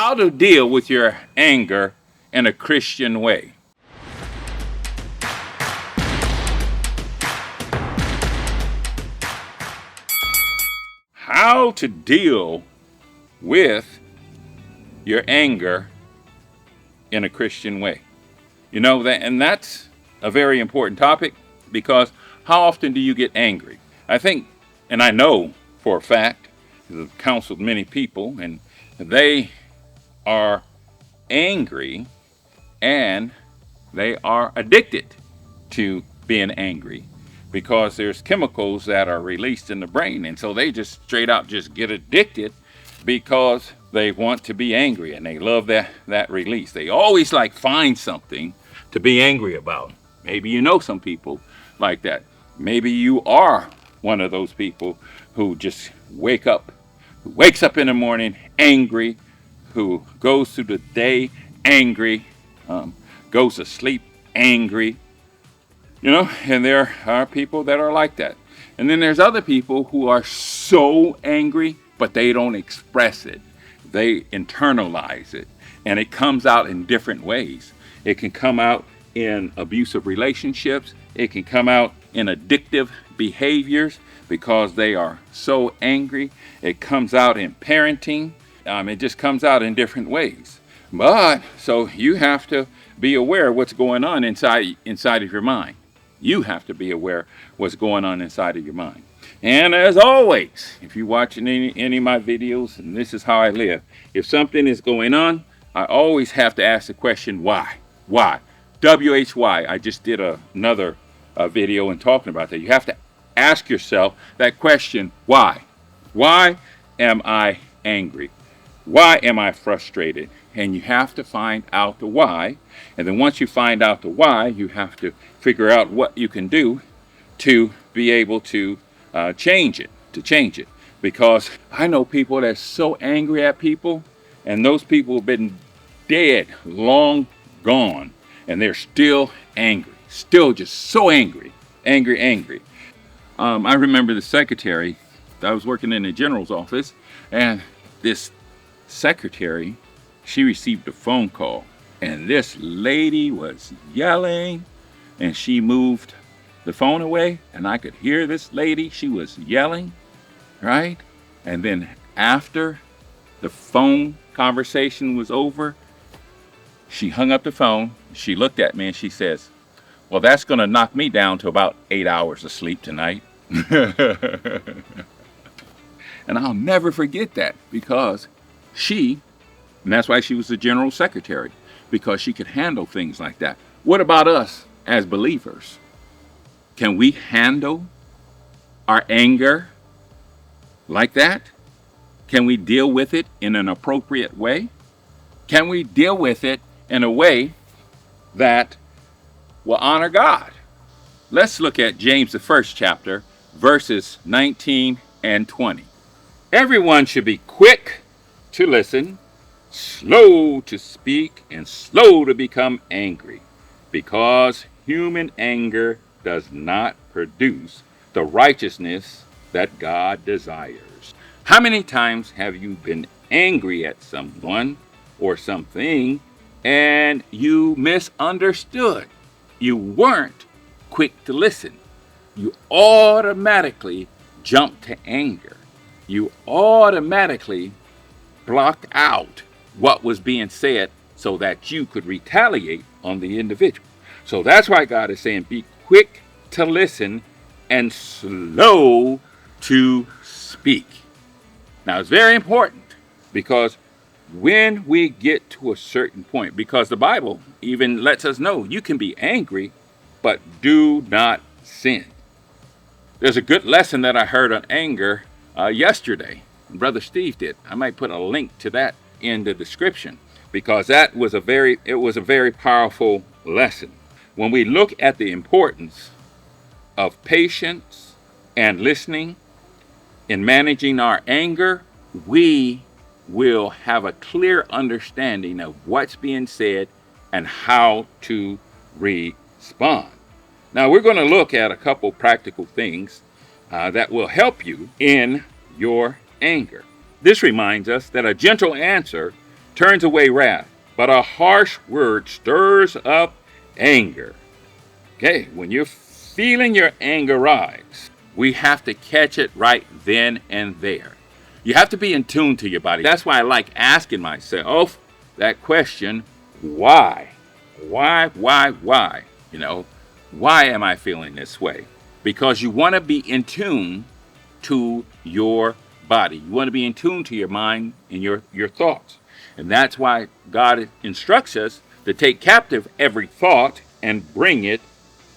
how to deal with your anger in a Christian way. How to deal with your anger in a Christian way. You know that, and that's a very important topic, because how often do you get angry? I think, and I know for a fact, because I've counseled many people, and they are angry and they are addicted to being angry, because there's chemicals that are released in the brain, and so they just straight out just get addicted because they want to be angry and they love that release. They always find something to be angry about. Maybe you know some people like that. Maybe you are one of those people who just wakes up in the morning angry, who goes through the day angry, goes to sleep angry, and there are people that are like that. And then there's other people who are so angry, but they don't express it. They internalize it, and it comes out in different ways. It can come out in abusive relationships. It can come out in addictive behaviors because they are so angry. It comes out in parenting. It just comes out in different ways. But so you have to be aware of what's going on inside of your mind. You have to be aware what's going on inside of your mind. And as always, if you're watching any of my videos, and this is how I live, if something is going on, I always have to ask the question, why? Why? W-H-Y. I just did another video and talking about that. You have to ask yourself that question, why? Why am I angry? Why am I frustrated? And you have to find out the why. And then once you find out the why, you have to figure out what you can do to be able to change it. Because I know people that's so angry at people, and those people have been dead, long gone, and they're still angry. Still just so angry. I remember the secretary. I was working in the general's office, and this secretary, she received a phone call, and this lady was yelling, and she moved the phone away, and I could hear this lady. She was yelling, right? And then after the phone conversation was over, she hung up the phone. She looked at me and she says, "Well, that's going to knock me down to about 8 hours of sleep tonight." And I'll never forget that, because and that's why she was the general secretary, because she could handle things like that. What about us as believers? Can we handle our anger like that? Can we deal with it in an appropriate way? Can we deal with it in a way that will honor God? Let's look at James, the first chapter, verses 19 and 20. Everyone should be quick to listen, slow to speak, and slow to become angry, because human anger does not produce the righteousness that God desires. How many times have you been angry at someone or something and you misunderstood? You weren't quick to listen. You automatically jumped to anger. You automatically blocked out what was being said so that you could retaliate on the individual. So that's why God is saying, be quick to listen and slow to speak. Now, it's very important, because when we get to a certain point, because the Bible even lets us know you can be angry, but do not sin. There's a good lesson that I heard on anger yesterday. Brother Steve did. I might put a link to that in the description, because it was a very powerful lesson. When we look at the importance of patience and listening in managing our anger, we will have a clear understanding of what's being said and how to respond. Now, we're going to look at a couple practical things that will help you in your anger. This reminds us that a gentle answer turns away wrath, but a harsh word stirs up anger. Okay, when you're feeling your anger rise, we have to catch it right then and there. You have to be in tune to your body. That's why I like asking myself that question, why? Why? Why am I feeling this way? Because you want to be in tune to your body. You want to be in tune to your mind and your thoughts. And that's why God instructs us to take captive every thought and bring it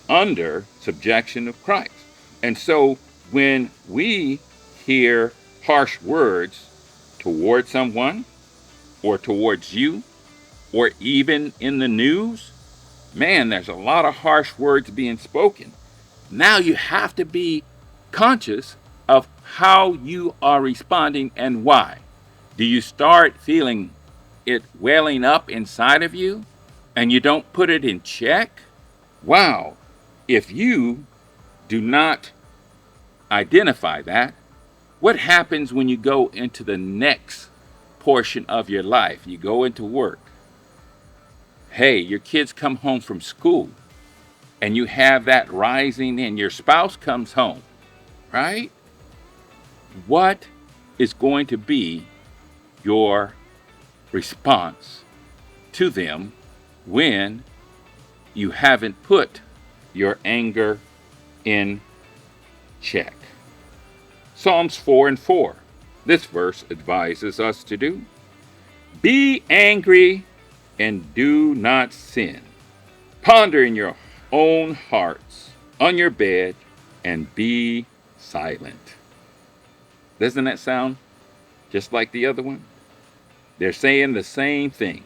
under subjection of Christ. And so when we hear harsh words towards someone or towards you or even in the news, man, there's a lot of harsh words being spoken. Now you have to be conscious of how you are responding and why. Do you start feeling it welling up inside of you and you don't put it in check? Wow. If you do not identify that, what happens when you go into the next portion of your life? You go into work. Hey, your kids come home from school and you have that rising and your spouse comes home, right? What is going to be your response to them when you haven't put your anger in check? Psalms 4:4. This verse advises us to do. Be angry and do not sin. Ponder in your own hearts on your bed and be silent. Doesn't that sound just like the other one? They're saying the same thing.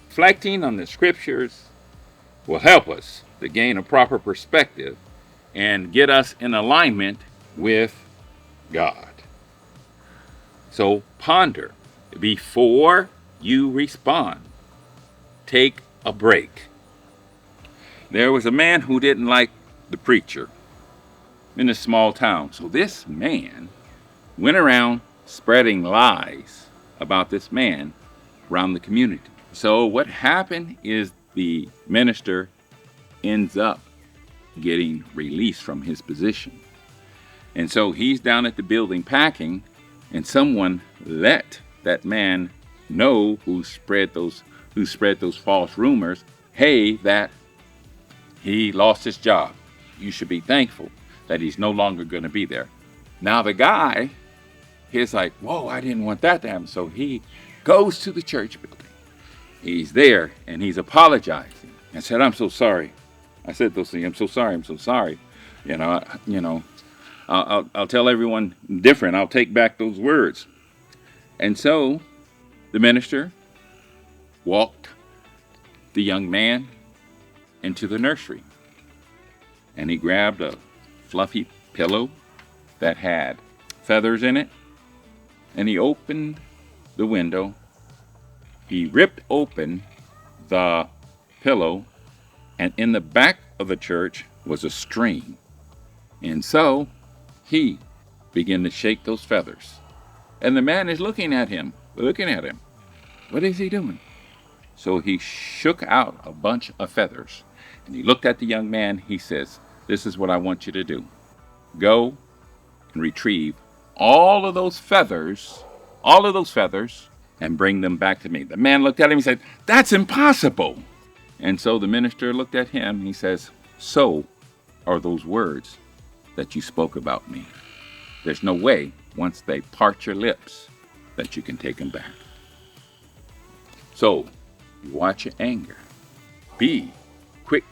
Reflecting on the scriptures will help us to gain a proper perspective and get us in alignment with God. So ponder before you respond. Take a break. There was a man who didn't like the preacher in a small town. So this man went around spreading lies about this man around the community. So what happened is the minister ends up getting released from his position. And so he's down at the building packing, and someone let that man know who spread those false rumors, hey, that he lost his job. You should be thankful that he's no longer going to be there. Now the guy, he's like, whoa, I didn't want that to happen. So he goes to the church building. He's there and he's apologizing and said, I'm so sorry. I said those things. I'm so sorry. I'll tell everyone different. I'll take back those words. And so the minister walked the young man into the nursery, and he grabbed a fluffy pillow that had feathers in it, and he opened the window. He ripped open the pillow, and in the back of the church was a string. And so he began to shake those feathers. And the man is looking at him. What is he doing? So he shook out a bunch of feathers. And he looked at the young man. He says, this is what I want you to do. Go and retrieve all of those feathers, and bring them back to me. The man looked at him and said, that's impossible. And so the minister looked at him and he says, so are those words that you spoke about me. There's no way, once they part your lips, that you can take them back. So, you watch your anger. Be quick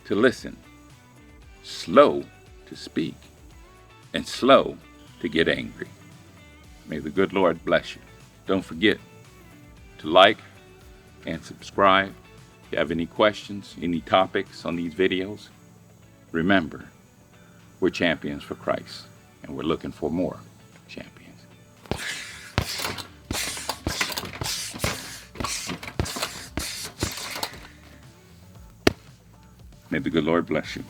to listen, slow to speak, and slow to get angry. May the good Lord bless you. Don't forget to like and subscribe. If you have any questions, any topics on these videos, remember, we're champions for Christ, and we're looking for more champions. May the good Lord bless you.